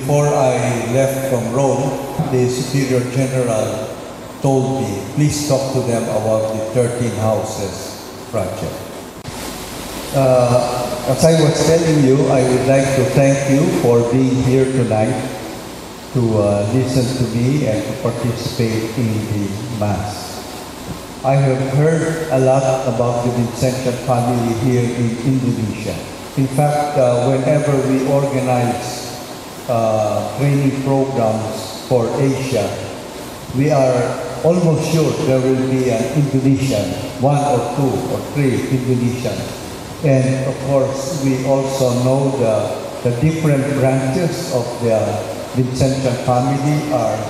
Before I left from Rome, the Superior General told me, please talk to them about the 13 houses project. As I was telling you, I would like to thank you for being here tonight to listen to me and to participate in the Mass. I have heard a lot about the Vincentian family here in Indonesia. In fact, whenever we organize training programs for Asia, we are almost sure there will be an Indonesian, 1 or 2 or 3 Indonesians. And of course, we also know the different branches of the Vincentian family are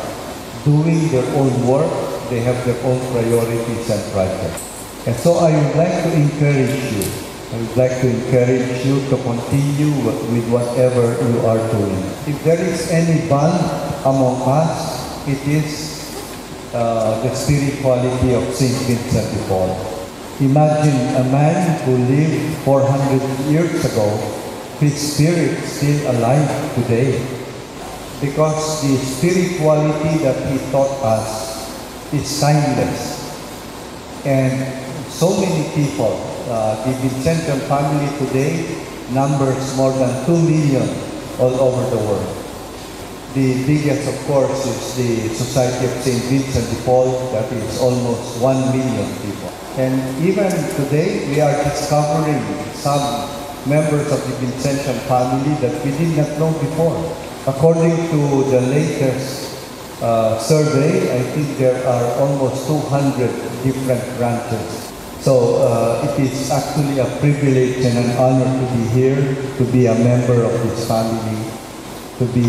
doing their own work. They have their own priorities and projects. And so I would like to encourage you. I would like to encourage you to continue with whatever you are doing. If there is any bond among us, it is the spirituality of Saint Vincent de Paul. Imagine a man who lived 400 years ago, his spirit still alive today. Because the spirituality that he taught us is timeless. And so many people, the Vincentian family today numbers more than 2 million all over the world. The biggest, of course, is the Society of St. Vincent de Paul, that is almost 1 million people. And even today, we are discovering some members of the Vincentian family that we did not know before. According to the latest survey, I think there are almost 200 different branches. So it is actually a privilege and an honor to be here, to be a member of this family, to be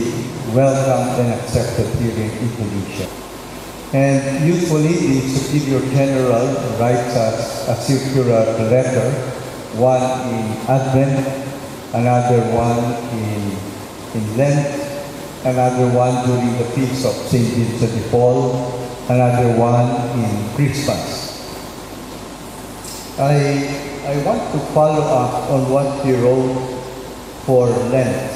welcomed and accepted here in Indonesia. And usually the Superior General writes us a circular letter, one in Advent, another one in Lent, another one during the feast of St. Vincent de Paul, another one in Christmas. I want to follow up on what he wrote for Lent.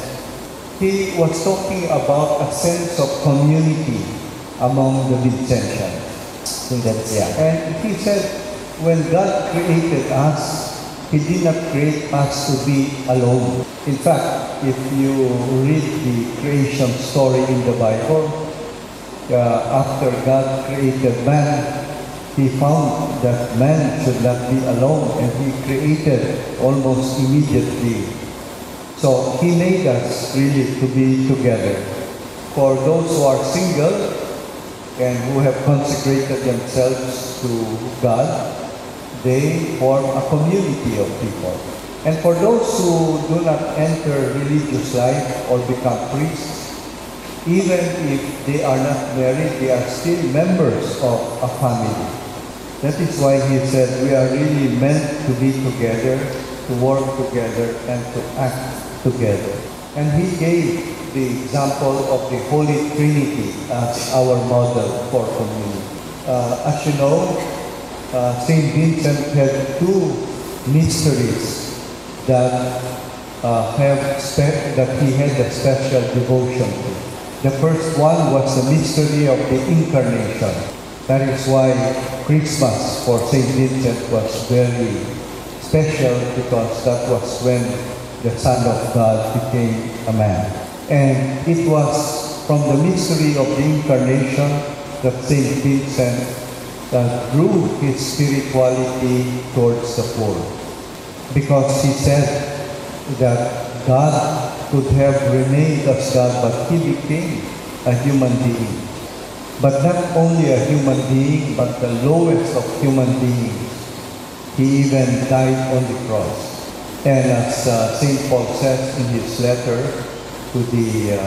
He was talking about a sense of community among the Vincentians. And he said, when God created us, He did not create us to be alone. In fact, if you read the creation story in the Bible, after God created man, He found that man should not be alone, and He created almost immediately. So He made us really to be together. For those who are single and who have consecrated themselves to God, they form a community of people. And for those who do not enter religious life or become priests, even if they are not married, they are still members of a family. That is why he said we are really meant to be together, to work together, and to act together. And he gave the example of the Holy Trinity as our model for community. As you know, St. Vincent had 2 mysteries that he had a special devotion to. The first one was the mystery of the Incarnation. That is why Christmas for St. Vincent was very special, because that was when the Son of God became a man. And it was from the mystery of the Incarnation that St. Vincent drew his spirituality towards the poor. Because he said that God could have remained as God, but He became a human being. But not only a human being, but the lowest of human beings. He even died on the cross. And as St. Paul says in his letter to the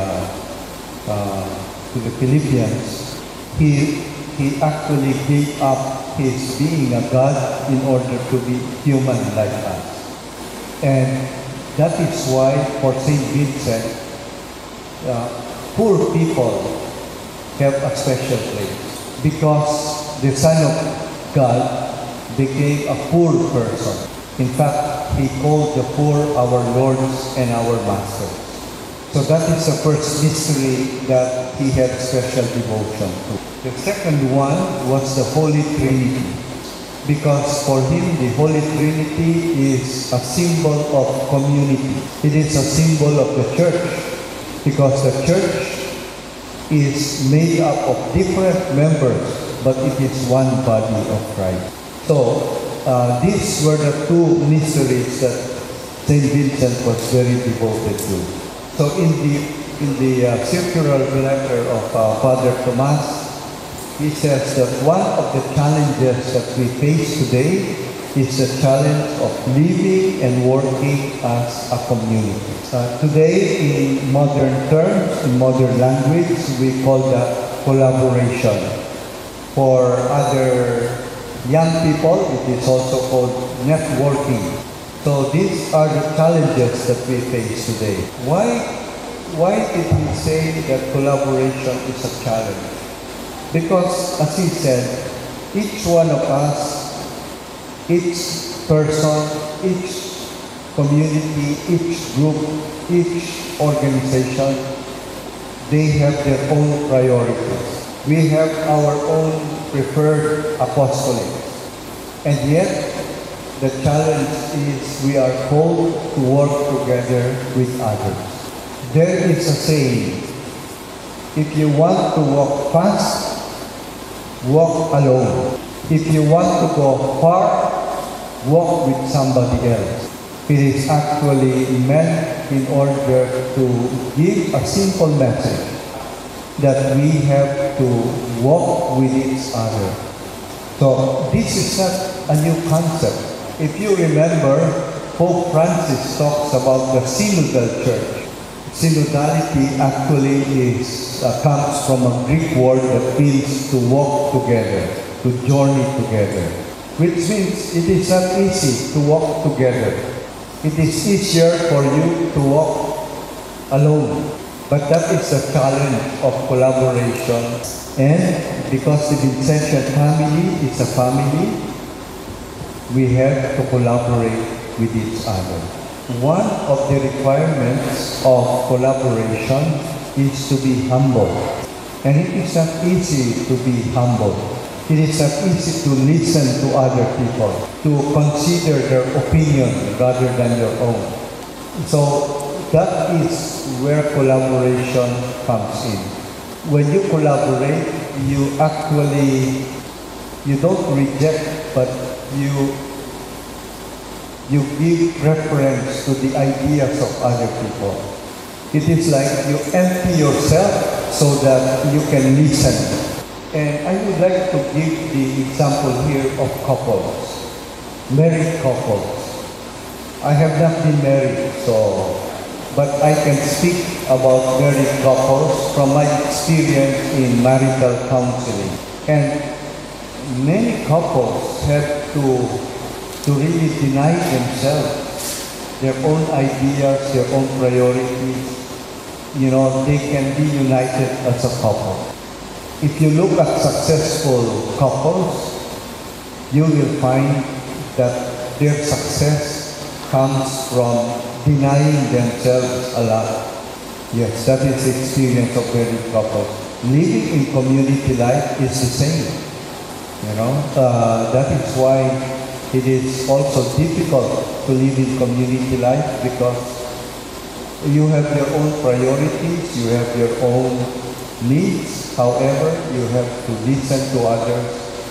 Philippians, he actually gave up his being a God in order to be human like us. And that is why for St. Vincent, poor people have a special place. Because the Son of God became a poor person. In fact, He called the poor our lords and our masters. So that is the first mystery that he had special devotion to. The second one was the Holy Trinity, because for him the Holy Trinity is a symbol of community. It is a symbol of the church, because the church is made up of different members, but it is one body of Christ. So these were the two mysteries that Saint Vincent was very devoted to. So in the circular letter of Father Tomas, he says that one of the challenges that we face today is the challenge of living and working as a community. Today, in modern terms, in modern language, we call that collaboration. For other young people, it is also called networking. So these are the challenges that we face today. Why did he say that collaboration is a challenge? Because, as he said, each one of us, each person, each community, each group, each organization, they have their own priorities. We have our own preferred apostolate. And yet, the challenge is we are called to work together with others. There is a saying, if you want to walk fast, walk alone. If you want to go far, walk with somebody else. It is actually meant in order to give a simple message that we have to walk with each other. So this is not a new concept. If you remember, Pope Francis talks about the synodal church. Synodality actually comes from a Greek word that means to walk together, to journey together, which means it is not easy to walk together. It is easier for you to walk alone. But that is the challenge of collaboration. And because the Vincentian family is a family, we have to collaborate with each other. One of the requirements of collaboration is to be humble. And it is not easy to be humble. It is not easy to listen to other people, to consider their opinion rather than your own. So that is where collaboration comes in. When you collaborate, you don't reject, but you give preference to the ideas of other people. It is like you empty yourself so that you can listen. And I would like to give the example here of couples, married couples. I have not been married, but I can speak about married couples from my experience in marital counseling. And many couples have to really deny themselves their own ideas, their own priorities. You know, they can be united as a couple. If you look at successful couples, you will find that their success comes from denying themselves a lot. Yes, that is the experience of married couples. Living in community life is the same. You know, that is why it is also difficult to live in community life, because you have your own priorities, you have your own needs. However, you have to listen to others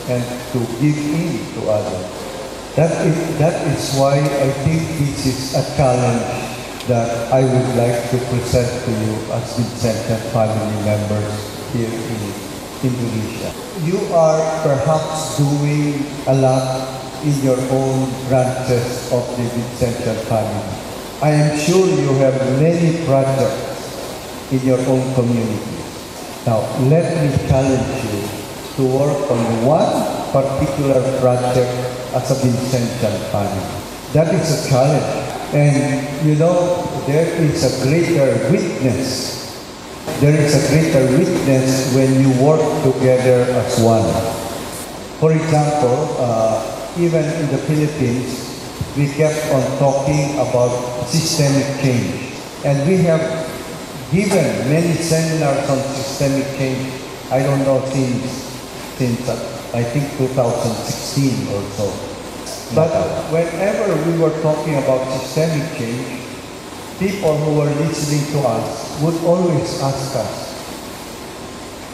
and to give in to others. That is why I think this is a challenge that I would like to present to you as Vincentian family members here in Indonesia. You are perhaps doing a lot in your own branches of the Vincentian family. I am sure you have many projects in your own community. Now, let me challenge you to work on one particular project as a Vincentian family. That is a challenge. And you know, there is a greater witness. There is a greater witness when you work together as one. For example, even in the Philippines, we kept on talking about systemic change. And we have given many seminars on systemic change. I don't know since I think 2016 or so. But whenever we were talking about systemic change, people who were listening to us would always ask us,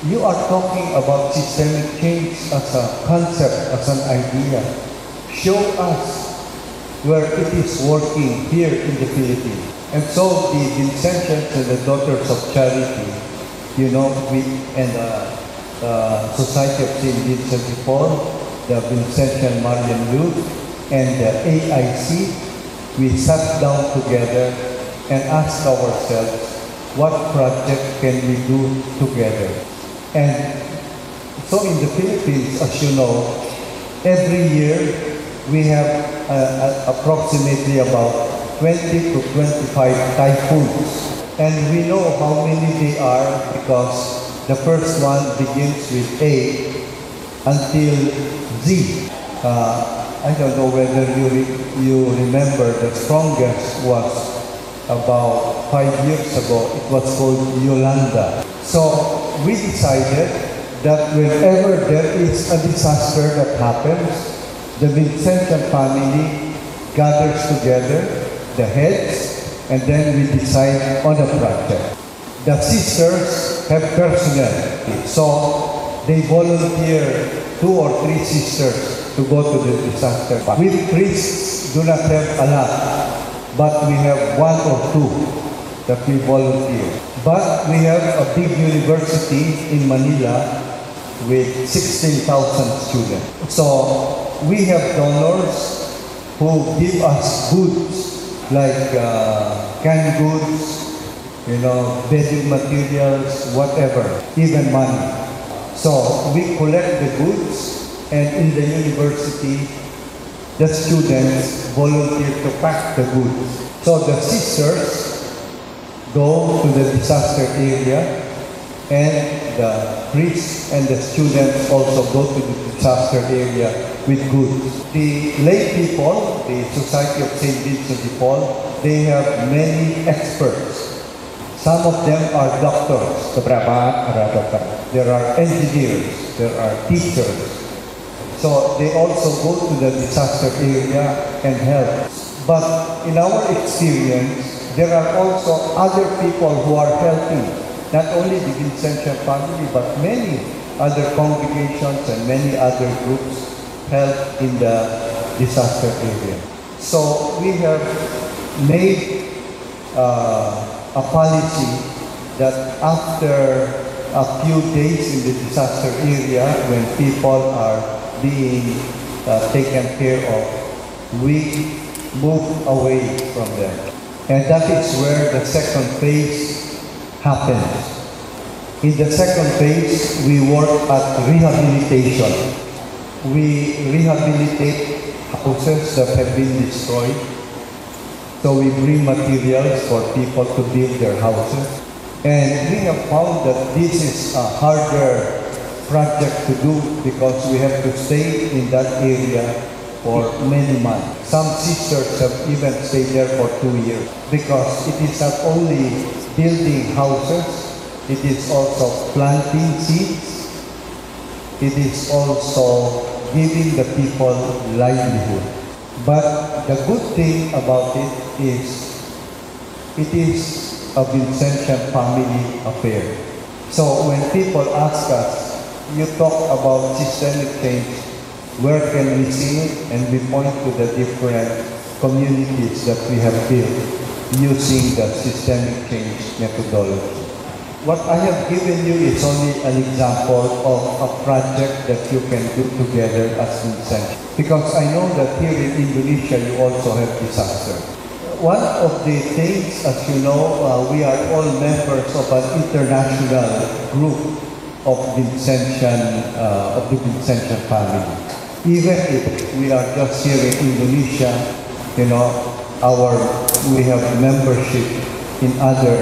"You are talking about systemic change as a concept, as an idea. Show us where it is working here in the Philippines." And so the Vincentians and the Daughters of Charity, and the Society of St. Vincent de Paul, the Vincentian Marian Youth, and the AIC, we sat down together and asked ourselves, what project can we do together? And so in the Philippines, as you know, every year we have approximately about 20 to 25 typhoons. And we know how many they are because the first one begins with A until Z. I don't know whether you remember, the strongest was about 5 years ago. It was called Yolanda. So we decided that whenever there is a disaster that happens, the Vincentian family gathers together, the heads, and then we decide on a project. The sisters have personnel, so they volunteer 2 or 3 sisters to go to the disaster. We priests do not have a lot, but we have 1 or 2 that we volunteer. But we have a big university in Manila with 16,000 students. So we have donors who give us goods like canned goods, bedding materials, whatever, even money. So we collect the goods, and in the university, the students volunteer to pack the goods. So the sisters go to the disaster area, and the priests and the students also go to the disaster area with goods. The lay people, the Society of St. Vincent de Paul, they have many experts. Some of them are doctors. There are engineers. There are teachers. So they also go to the disaster area and help. But in our experience, there are also other people who are helping. Not only the Vincentian family, but many other congregations and many other groups help in the disaster area. So we have made a policy that after a few days in the disaster area, when people are being taken care of, we move away from them. And that is where the second phase happens. In the second phase, we work at rehabilitation. We rehabilitate houses that have been destroyed. So we bring materials for people to build their houses. And we have found that this is a harder project to do because we have to stay in that area for many months. Some sisters have even stayed there for 2 years because it is not only building houses, it is also planting seeds, it is also giving the people livelihood. But the good thing about it is a Vincentian family affair. So when people ask us, you talk about systemic change, where can we see it? And we point to the different communities that we have built using the systemic change methodology. What I have given you is only an example of a project that you can do together as Vincentian. Because I know that here in Indonesia you also have disaster. One of the things, as you know, we are all members of an international group of the Vincentian family. Even if we are just here in Indonesia, we have membership in other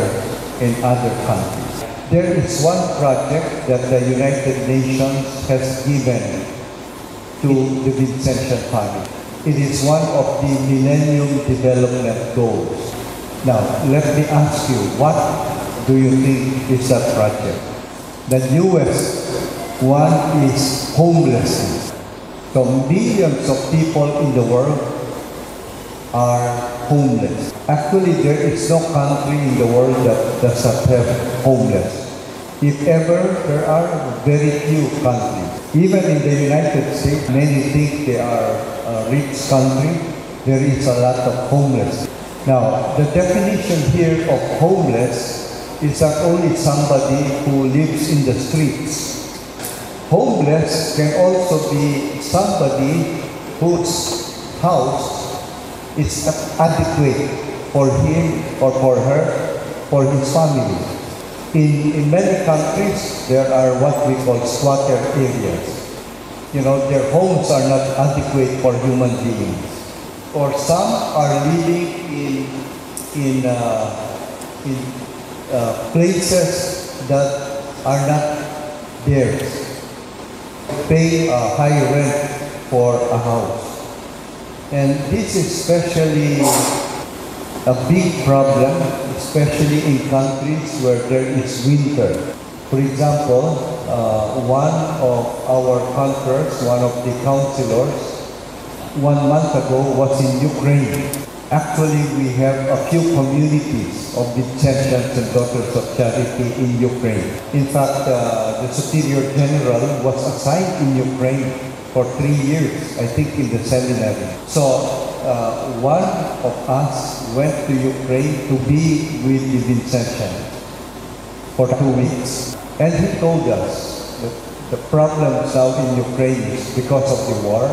countries. There is one project that the United Nations has given to the Vincentian family. It is one of the Millennium Development Goals. Now, let me ask you, what do you think is that project? The newest one is homelessness. So millions of people in the world are homeless. Actually, there is no country in the world that does not have homeless. If ever, there are very few countries. Even in the United States, many think they are a rich country. There is a lot of homeless. Now, the definition here of homeless is not only somebody who lives in the streets. Homeless can also be somebody whose house is adequate for him or for her, for his family. In many countries, there are what we call squatter areas. You know, their homes are not adequate for human beings. Or some are living in places that are not theirs. Pay a high rent for a house. And this is especially a big problem, especially in countries where there is winter. For example, one of our conference, one of the counselors, 1 month ago was in Ukraine. Actually, we have a few communities of Vincentians and Daughters of Charity in Ukraine. In fact, the Superior General was assigned in Ukraine for 3 years, I think, in the seminary. So, one of us went to Ukraine to be with the Vincentians for 2 weeks. And he told us that the problems now in Ukraine is because of the war.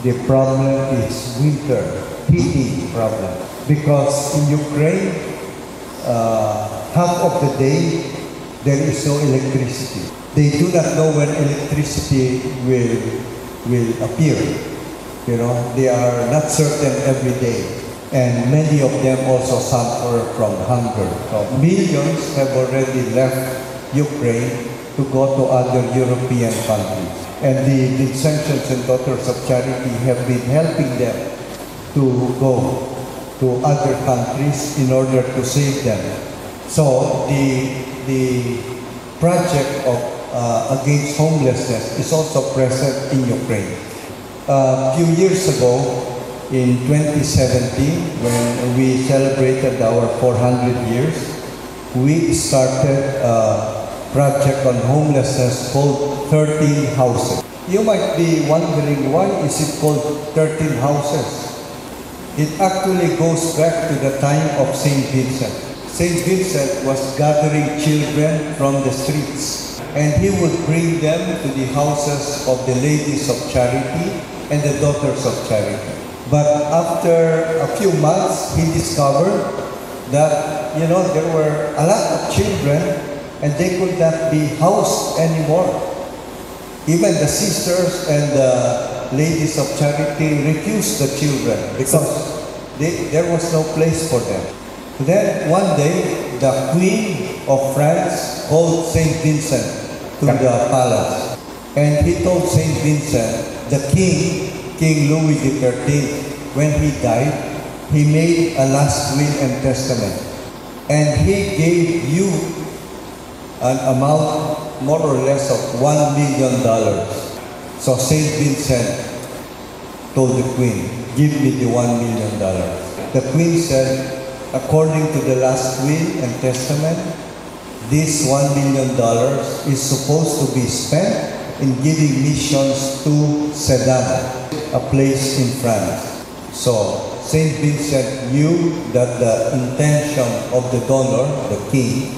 The problem is winter, heating problem. Because in Ukraine, half of the day, there is no electricity. They do not know when electricity will appear. You know, they are not certain every day. And many of them also suffer from hunger. So millions have already left Ukraine to go to other European countries. And the Vincentians and Daughters of Charity have been helping them to go to other countries in order to save them. So the project of against homelessness is also present in Ukraine. A few years ago, in 2017, when we celebrated our 400 years, we started a project on homelessness called 13 Houses. You might be wondering, why is it called 13 Houses? It actually goes back to the time of St. Vincent. St. Vincent was gathering children from the streets, and he would bring them to the houses of the Ladies of Charity and the Daughters of Charity. But after a few months, he discovered that, you know, there were a lot of children and they could not be housed anymore. Even the sisters and the Ladies of Charity refused the children because there was no place for them. Then one day, the Queen of France called St. Vincent to the palace. And he told St. Vincent, the King Louis XIII, when he died, he made a last will and testament. And he gave you an amount more or less of $1 million. So St. Vincent told the Queen, give me the $1 million. The Queen said, according to the last will and testament, this $1 million is supposed to be spent in giving missions to Sedan, a place in France. So St. Vincent knew that the intention of the donor, the king,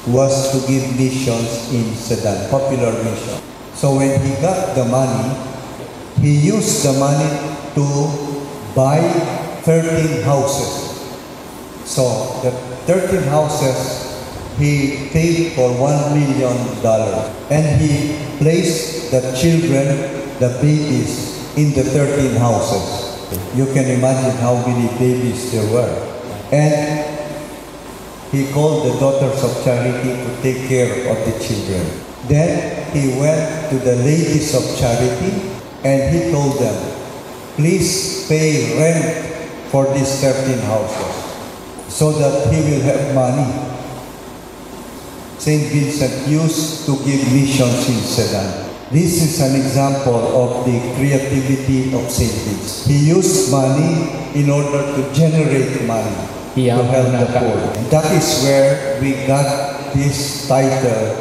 was to give missions in Sedan, popular mission. So when he got the money, he used the money to buy 13 houses. So the 13 houses, he paid for $1 million. And he placed the children, the babies, in the 13 houses. You can imagine how many babies there were. And he called the Daughters of Charity to take care of the children. Then he went to the Ladies of Charity and he told them, please pay rent for these 13 houses so that he will have money Saint Vincent used to give missions in Sedan. This is an example of the creativity of Saint Vincent. He used money in order to generate money to help the poor. And that is where we got this title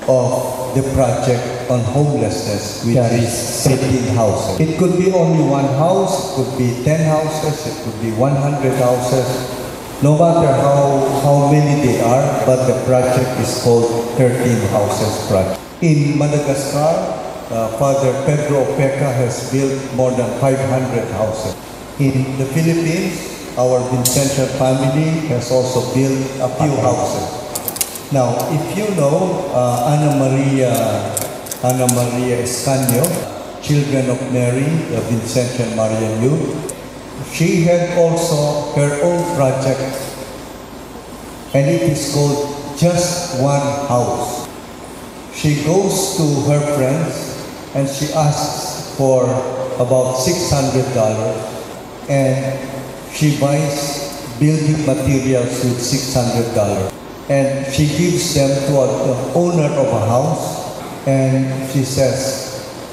of the project on homelessness, which is 13 houses. It could be only one house, it could be 10 houses, it could be 100 houses, no matter how many they are, but the project is called 13 Houses Project. In Madagascar, Father Pedro Opeka has built more than 500 houses. In the Philippines, our Vincentian family has also built a few houses. Now, if you know Ana Maria Escanio, Children of Mary, the Vincentian Marian Youth, she had also her own project, and it is called Just One House. She goes to her friends and she asks for about $600, and she buys building materials with $600. And she gives them to the owner of a house, and she says,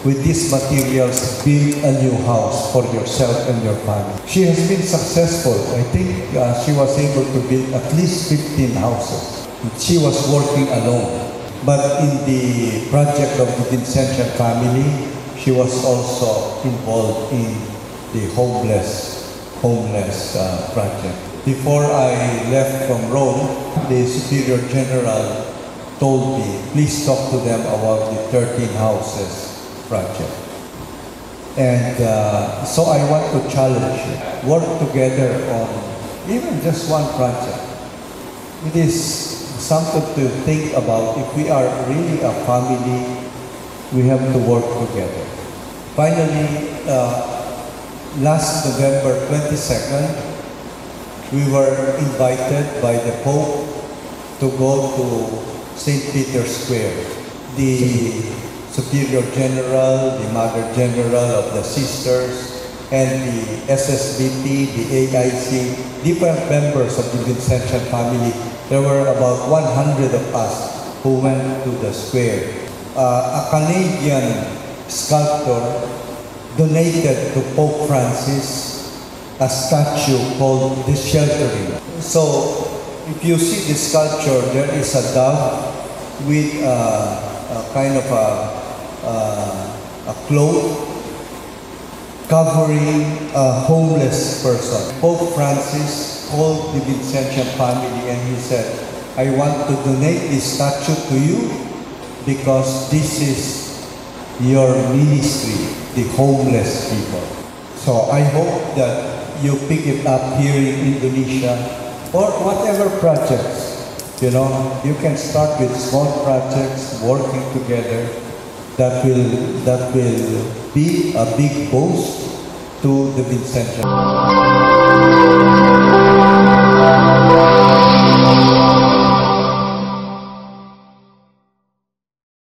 with these materials, build a new house for yourself and your family. She has been successful. I think she was able to build at least 15 houses. She was working alone. But in the project of the Vincentian family, she was also involved in the homeless project. Before I left from Rome, the Superior General told me, please talk to them about the 13 Houses project. And so I want to challenge you, work together on even just one project. It is something to think about. If we are really a family, we have to work together. Finally, last November 22nd, we were invited by the Pope to go to St. Peter's Square. The Superior General, the Mother General of the Sisters, and the SSBP, the AIC, different members of the Vincentian family. There were about 100 of us who went to the square. A Canadian sculptor donated to Pope Francis a statue called The Sheltering. So, if you see the sculpture, there is a dove with a kind of a cloth covering a homeless person. Pope Francis called the Vincentian family and he said, I want to donate this statue to you because this is your ministry, the homeless people. So I hope that you pick it up here in Indonesia or whatever projects. You know, you can start with small projects, working together. That will be a big boost to the Vincentian.